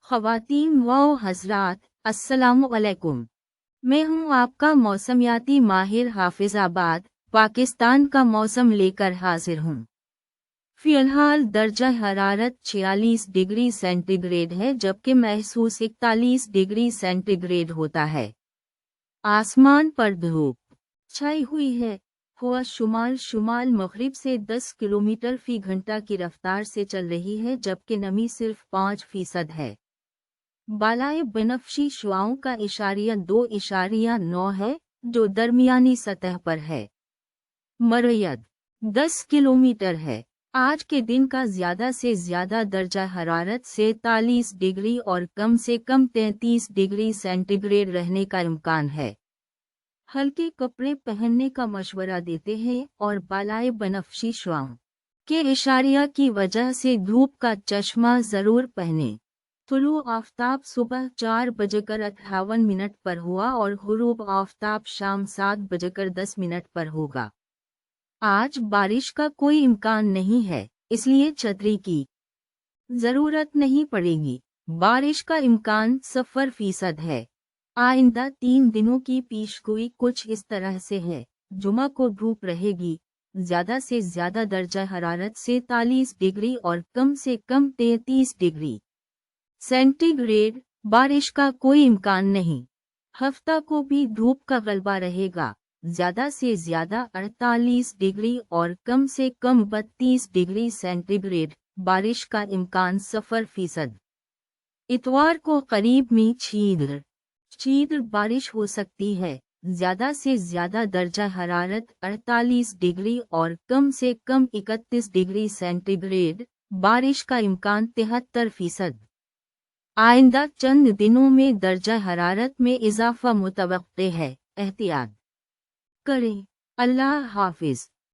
ख़वातीन व हज़रात, अस्सलामु अलैकुम। मैं हूँ आपका मौसमियाती माहिर हाफिज़ाबाद, पाकिस्तान का मौसम लेकर हाजिर हूँ। फ़िलहाल दर्जा हरारत 46 डिग्री सेंटीग्रेड है, जबकि महसूस 41 डिग्री सेंटीग्रेड होता है। आसमान पर धूप छाई हुई है। हवा शुमाल मग़रिब से 10 किलोमीटर फ़ी घंटा की रफ्तार से चल रही है, जबकि नमी सिर्फ 5% है। बालाए बनफशी शुआओं का इशारिया 2.9 है, जो दरमियानी सतह पर है। मरयद 10 किलोमीटर है। आज के दिन का ज़्यादा से ज़्यादा दर्जा हरारत 43 डिग्री और कम से कम 33 डिग्री सेंटीग्रेड रहने का इम्कान है। हल्के कपड़े पहनने का मशवरा देते हैं और बालाए बनफशी शुआओं के इशारिया की वजह से धूप का चश्मा ज़रूर पहनें। तुलू आफ़ताब सुबह 4:58 पर हुआ और गुरूब आफ़ताब शाम 7:10 पर होगा। आज बारिश का कोई इम्कान नहीं है, इसलिए छतरी की ज़रूरत नहीं पड़ेगी। बारिश का इम्कान 0% है। आइंदा 3 दिनों की पेशगोई कुछ इस तरह से है। जुमा को धूप रहेगी, ज़्यादा से ज़्यादा दर्जा हरारत 43 डिग्री और कम से कम 33 डिग्री सेंटीग्रेड। बारिश का कोई इम्कान नहीं। हफ्ता को भी धूप का गलबा रहेगा, ज़्यादा से ज़्यादा 48 डिग्री और कम से कम 32 डिग्री सेंटीग्रेड। बारिश का इम्कान 0%। इतवार को करीब में छीद्र बारिश हो सकती है। ज़्यादा से ज़्यादा दर्जा हरारत 48 डिग्री और कम से कम 31 डिग्री सेंटीग्रेड। बारिश का इम्कान 73%। आइंदा चंद दिनों में दर्जा हरारत में इजाफा मुतवक्के है। एहतियात करें। अल्लाह हाफिज।